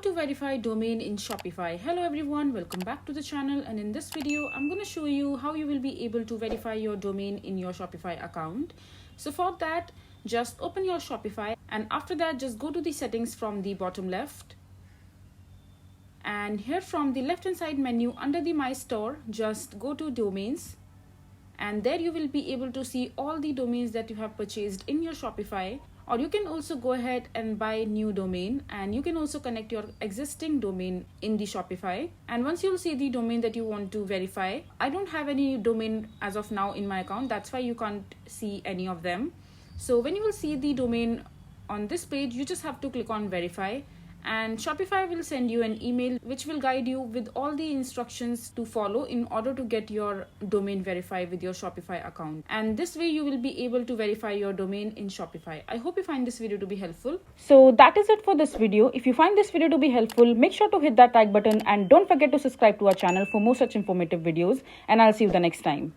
to verify domain in Shopify. Hello everyone, welcome back to the channel, and in this video I'm going to show you how you will be able to verify your domain in your Shopify account. So for that, just open your Shopify, and after that just go to the settings from the bottom left, and here from the left hand side menu under the My Store, just go to Domains, and there you will be able to see all the domains that you have purchased in your Shopify. Or you can also go ahead and buy new domain, and you can also connect your existing domain in the Shopify. And once you'll see the domain that you want to verify, I don't have any domain as of now in my account, that's why you can't see any of them. So when you will see the domain on this page, you just have to click on verify, and Shopify will send you an email which will guide you with all the instructions to follow in order to get your domain verified with your Shopify account. And this way you will be able to verify your domain in Shopify. I hope you find this video to be helpful. So that is it for this video. If you find this video to be helpful, make sure to hit that like button and don't forget to subscribe to our channel for more such informative videos, and I'll see you the next time.